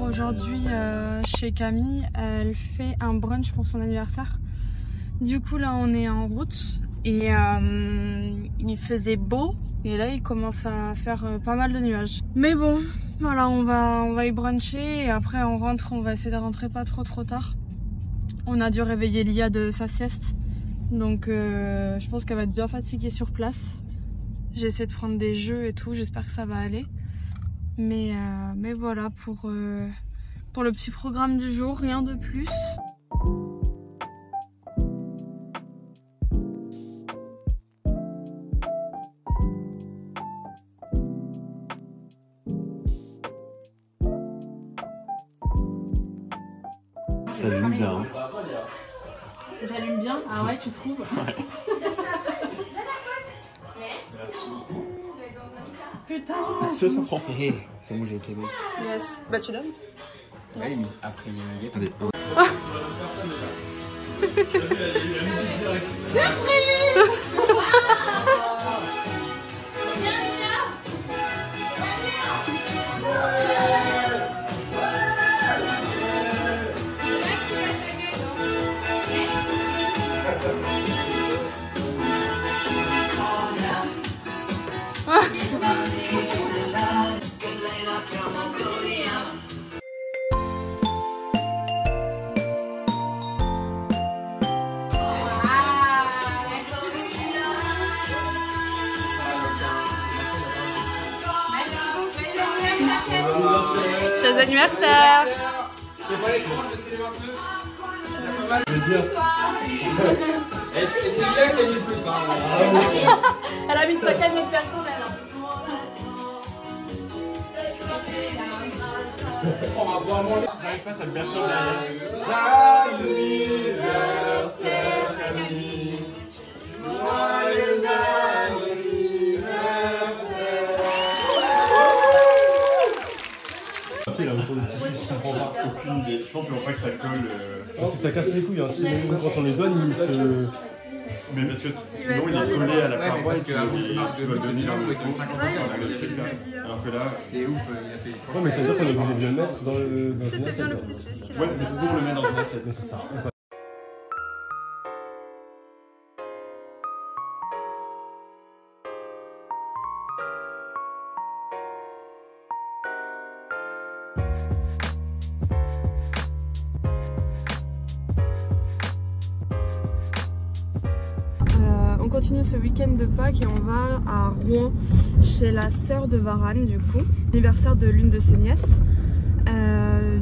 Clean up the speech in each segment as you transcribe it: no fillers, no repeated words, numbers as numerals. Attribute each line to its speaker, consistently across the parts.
Speaker 1: aujourd'hui chez Camille. Elle fait un brunch pour son anniversaire. Du coup là on est en route et il faisait beau et là il commence à faire pas mal de nuages. Mais bon, voilà, on va y bruncher et après on rentre, on va essayer de rentrer pas trop tard. On a dû réveiller Lia de sa sieste, donc je pense qu'elle va être bien fatiguée sur place. J'essaie de prendre des jeux et tout, j'espère que ça va aller. Mais voilà pour le petit programme du jour, rien de plus.
Speaker 2: J'allume bien. Hein.
Speaker 1: J'allume bien? Ah ouais, tu trouves?
Speaker 2: Ouais.
Speaker 1: Putain!
Speaker 2: Ça prend.
Speaker 3: Hé, c'est bon, j'ai été bon.
Speaker 1: Yes. Bah tu donnes?
Speaker 3: Ouais, mais après il y a un gâteau.
Speaker 1: Surprise! Joyeux anniversaire!
Speaker 3: C'est pas les commandes de Célémenteux? Et c'est bien qu'elle ait plus.
Speaker 1: Elle a mis sa cagnotte personnelle.
Speaker 3: On va boire mon lait.
Speaker 2: Ça me perturbe Joyeux anniversaire, Camille. Joyeux anniversaire. Je comprends pas aucune idée. Je pense qu'on pas que ça colle.
Speaker 4: Ça casse les couilles, hein. Sinon, quand on les donne, ils se...
Speaker 2: Mais parce que sinon il est collé à la
Speaker 3: Ouais, mais
Speaker 2: paroi
Speaker 3: parce
Speaker 2: et tu
Speaker 3: qu'avant,
Speaker 2: dois
Speaker 3: tu marques de
Speaker 2: donner
Speaker 3: Milan,
Speaker 2: un
Speaker 3: ouais,
Speaker 2: peu 50 alors que là.
Speaker 3: c'est ouf, il a fait.
Speaker 4: Ouais, mais ça veut dire qu'on est obligé de le mettre dans le...
Speaker 1: C'était bien le petit Suisse qu'il a.
Speaker 2: Ouais, c'est toujours le mettre dans une assiette.
Speaker 4: Mais c'est ça.
Speaker 1: On continue ce week-end de Pâques et on va à Rouen chez la sœur de Varane, du coup, anniversaire de l'une de ses nièces.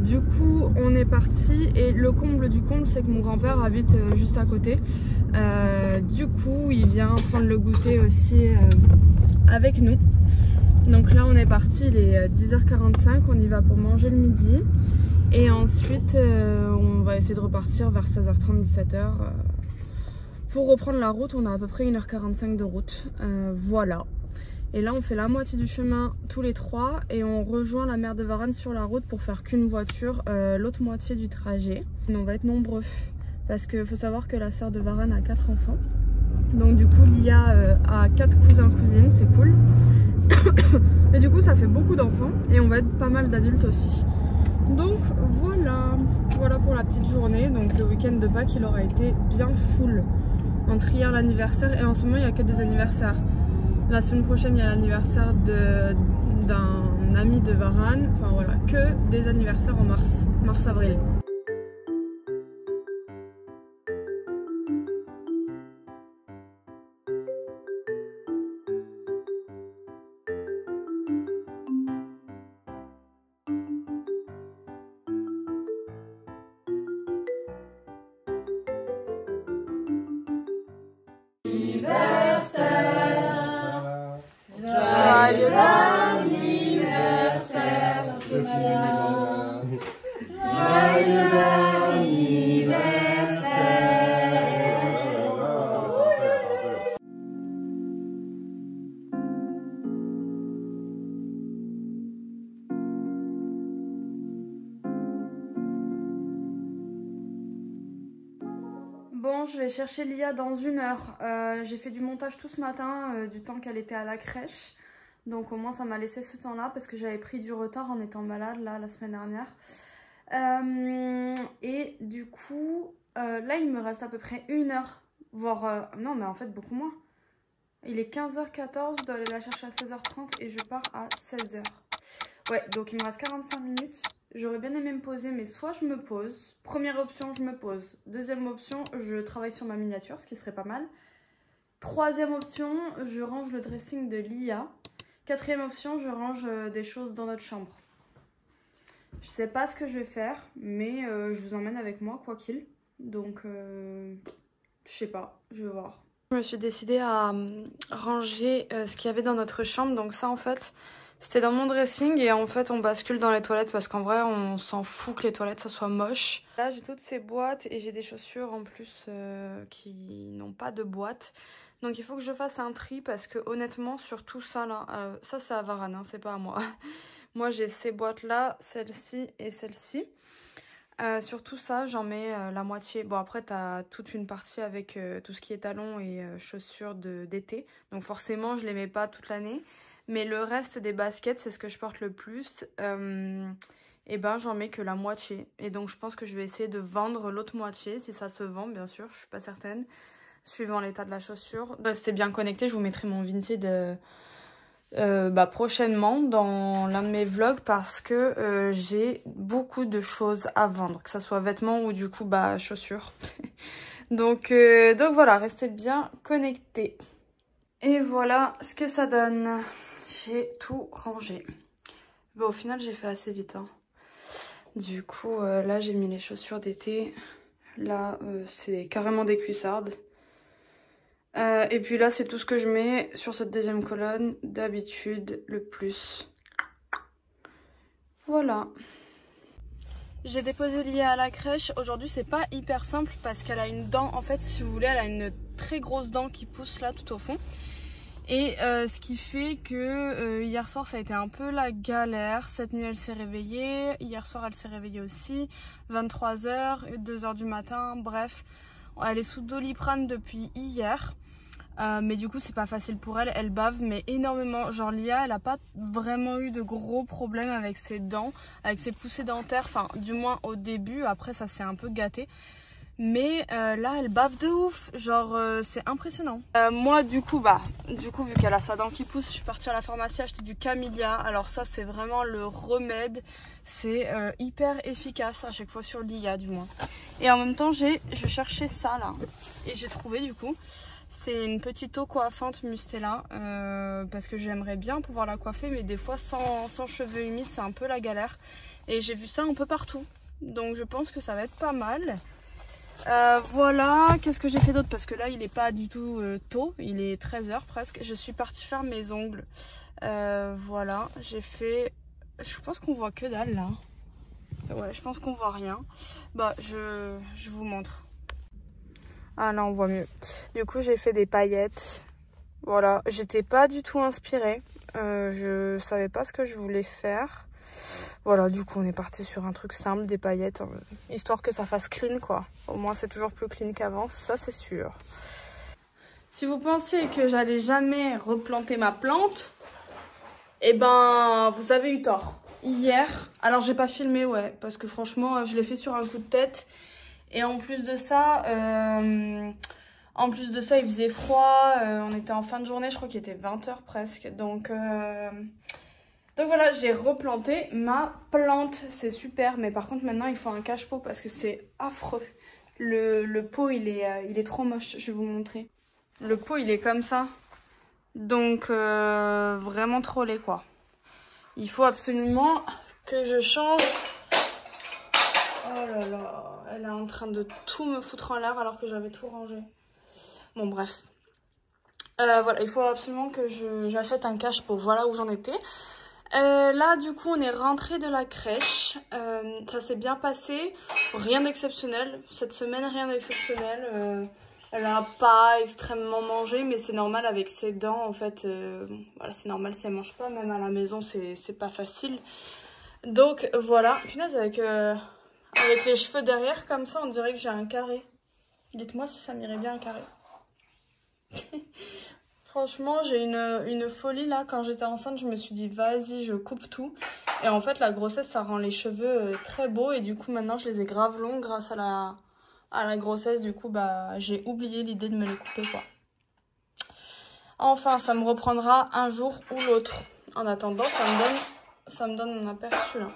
Speaker 1: Du coup on est parti et le comble du comble c'est que mon grand-père habite juste à côté. Du coup il vient prendre le goûter aussi avec nous. Donc là on est parti, il est 10h45, on y va pour manger le midi et ensuite on va essayer de repartir vers 16h30, 17h. Pour reprendre la route, on a à peu près 1h45 de route, voilà. Et là on fait la moitié du chemin tous les trois et on rejoint la mère de Varane sur la route pour faire qu'une voiture l'autre moitié du trajet. Et on va être nombreux parce qu'il faut savoir que la sœur de Varane a 4 enfants. Donc du coup Lia a 4 cousins cousines, c'est cool. Mais du coup ça fait beaucoup d'enfants et on va être pas mal d'adultes aussi. Donc voilà pour la petite journée. Donc le week-end de Pâques il aura été bien full. Entre hier l'anniversaire et en ce moment il n'y a que des anniversaires. La semaine prochaine il y a l'anniversaire d'un ami de Varane. Enfin voilà, que des anniversaires en mars-avril. Joyeux anniversaire, Sophia. Joyeux anniversaire. Bon, je vais chercher Lia dans 1 heure. J'ai fait du montage tout ce matin, du temps qu'elle était à la crèche. Donc au moins ça m'a laissé ce temps là parce que j'avais pris du retard en étant malade là la semaine dernière. Et du coup là il me reste à peu près 1 heure, voire non mais en fait beaucoup moins. Il est 15h14, je dois aller la chercher à 16h30 et je pars à 16h. Ouais, donc il me reste 45 minutes. J'aurais bien aimé me poser, mais soit je me pose. Première option, je me pose. Deuxième option, je travaille sur ma miniature, ce qui serait pas mal. Troisième option, je range le dressing de Lia. Quatrième option, je range des choses dans notre chambre. Je sais pas ce que je vais faire, mais je vous emmène avec moi, quoi qu'il. Donc, je sais pas, je vais voir. Je me suis décidée à ranger ce qu'il y avait dans notre chambre. Donc ça, en fait, c'était dans mon dressing. Et en fait, on bascule dans les toilettes parce qu'en vrai, on s'en fout que les toilettes, ça soit moche. Là, j'ai toutes ces boîtes et j'ai des chaussures en plus qui n'ont pas de boîte. Donc il faut que je fasse un tri parce que honnêtement, sur tout ça, là, ça, c'est à Varane, hein, c'est pas à moi. Moi, j'ai ces boîtes-là, celle-ci et celle-ci. Sur tout ça, j'en mets la moitié. Bon, après, t'as toute une partie avec tout ce qui est talons et chaussures d'été. Donc forcément, je les mets pas toute l'année. Mais le reste des baskets, c'est ce que je porte le plus. Et ben, j'en mets que la moitié. Et donc, je pense que je vais essayer de vendre l'autre moitié. Si ça se vend, bien sûr, je suis pas certaine. Suivant l'état de la chaussure. Restez bien connectés, je vous mettrai mon Vinted prochainement dans l'un de mes vlogs parce que j'ai beaucoup de choses à vendre, que ce soit vêtements ou du coup chaussures. donc voilà, restez bien connectés. Et voilà ce que ça donne. J'ai tout rangé. Bon, au final j'ai fait assez vite, hein. Du coup là j'ai mis les chaussures d'été. Là c'est carrément des cuissardes. Et puis là, c'est tout ce que je mets sur cette deuxième colonne. D'habitude, le plus. Voilà. J'ai déposé Lia à la crèche. Aujourd'hui, c'est pas hyper simple parce qu'elle a une dent. En fait, si vous voulez, elle a une très grosse dent qui pousse là tout au fond. Et ce qui fait que hier soir, ça a été un peu la galère. Cette nuit, elle s'est réveillée. Hier soir, elle s'est réveillée aussi. 23h, 2h du matin, bref. Elle est sous Doliprane depuis hier. Mais du coup c'est pas facile pour elle, elle bave mais énormément. Genre Lia elle a pas vraiment eu de gros problèmes avec ses dents, avec ses poussées dentaires, enfin du moins au début, après ça s'est un peu gâté. Mais là elle bave de ouf, genre c'est impressionnant. Moi du coup vu qu'elle a sa dent qui pousse, je suis partie à la pharmacie acheter du camélia. Alors ça c'est vraiment le remède, c'est hyper efficace à chaque fois sur Lia du moins. Et en même temps je cherchais ça là et j'ai trouvé du coup. C'est une petite eau coiffante Mustela parce que j'aimerais bien pouvoir la coiffer mais des fois sans cheveux humides c'est un peu la galère. Et j'ai vu ça un peu partout donc je pense que ça va être pas mal. Voilà, qu'est-ce que j'ai fait d'autre parce que là il n'est pas du tout tôt, il est 13h presque. Je suis partie faire mes ongles. Voilà, j'ai fait... Je pense qu'on voit que dalle là. Ouais, je pense qu'on voit rien. Bah je vous montre. Ah là on voit mieux. Du coup j'ai fait des paillettes. Voilà, j'étais pas du tout inspirée. Je savais pas ce que je voulais faire. Voilà, du coup on est parti sur un truc simple, des paillettes, histoire que ça fasse clean quoi. Au moins c'est toujours plus clean qu'avant, ça c'est sûr. Si vous pensiez que j'allais jamais replanter ma plante, eh ben vous avez eu tort. Hier, alors j'ai pas filmé ouais, parce que franchement je l'ai fait sur un coup de tête. Et en plus de ça, il faisait froid, on était en fin de journée, je crois qu'il était 20h presque. Donc voilà, j'ai replanté ma plante, c'est super. Mais par contre maintenant il faut un cache-pot parce que c'est affreux. Le pot il est trop moche, je vais vous montrer. Le pot il est comme ça, donc vraiment trop laid quoi. Il faut absolument que je change. Oh là là, elle est en train de tout me foutre en l'air alors que j'avais tout rangé. Bon bref. Voilà, il faut absolument que j'achète un cache-pot. Voilà où j'en étais. Là du coup on est rentré de la crèche. Ça s'est bien passé. Rien d'exceptionnel. Cette semaine rien d'exceptionnel. Elle n'a pas extrêmement mangé mais c'est normal avec ses dents en fait. Voilà, c'est normal si elle mange pas. Même à la maison c'est pas facile. Donc voilà. Punaise avec les cheveux derrière comme ça on dirait que j'ai un carré. Dites-moi si ça m'irait bien un carré. Franchement, j'ai une folie là. Quand j'étais enceinte, je me suis dit vas-y, je coupe tout. Et en fait, la grossesse, ça rend les cheveux très beaux. Et du coup, maintenant, je les ai grave longs grâce à la grossesse. Du coup, bah, j'ai oublié l'idée de me les couper, quoi. Enfin, ça me reprendra un jour ou l'autre. En attendant, ça me donne un aperçu là.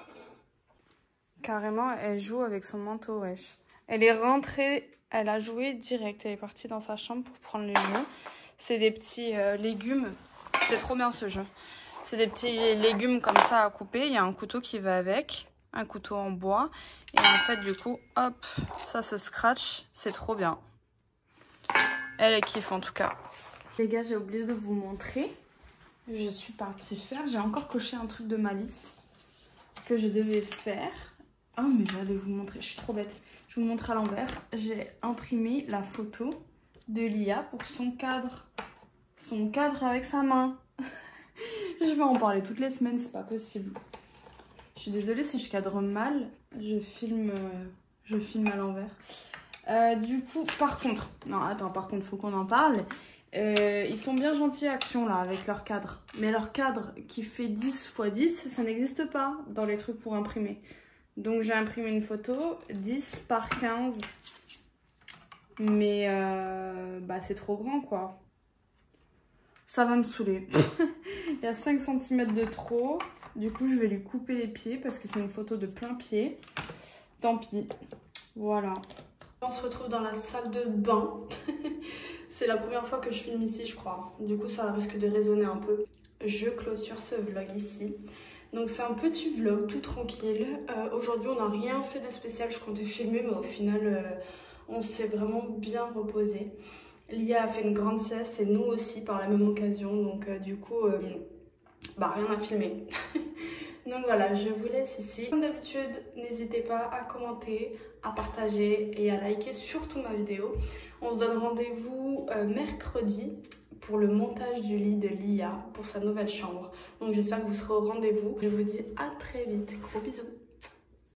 Speaker 1: Carrément, elle joue avec son manteau, wesh. Elle est rentrée, elle a joué direct. Elle est partie dans sa chambre pour prendre les jeux. C'est des petits légumes. C'est trop bien ce jeu. C'est des petits légumes comme ça à couper. Il y a un couteau qui va avec. Un couteau en bois. Et en fait, du coup, hop, ça se scratch. C'est trop bien. Elle kiffe en tout cas. Les gars, j'ai oublié de vous montrer. Je suis partie faire. J'ai encore coché un truc de ma liste que je devais faire. Ah, mais j'allais vous montrer. Je suis trop bête. Je vous montre à l'envers. J'ai imprimé la photo de Lia pour son cadre. Son cadre avec sa main. Je vais en parler toutes les semaines, c'est pas possible. Je suis désolée si je cadre mal. Je filme à l'envers. Du coup, par contre... Non, attends, par contre, faut qu'on en parle. Ils sont bien gentils Action là avec leur cadre. Mais leur cadre qui fait 10 x 10, ça n'existe pas dans les trucs pour imprimer. Donc j'ai imprimé une photo 10 par 15. Mais bah c'est trop grand quoi. Ça va me saouler. Il y a 5 cm de trop. Du coup je vais lui couper les pieds parce que c'est une photo de plein pied. Tant pis. Voilà. On se retrouve dans la salle de bain. C'est la première fois que je filme ici je crois. Du coup ça risque de résonner un peu. Je clôture ce vlog ici. Donc c'est un petit vlog tout tranquille. Aujourd'hui on n'a rien fait de spécial. Je comptais filmer mais au final on s'est vraiment bien reposé. Lia a fait une grande sieste et nous aussi par la même occasion. Donc du coup bah rien à filmer. Donc voilà, je vous laisse ici. Comme d'habitude, n'hésitez pas à commenter, à partager et à liker surtout ma vidéo. On se donne rendez-vous mercredi pour le montage du lit de Lia pour sa nouvelle chambre. Donc j'espère que vous serez au rendez-vous. Je vous dis à très vite. Gros bisous.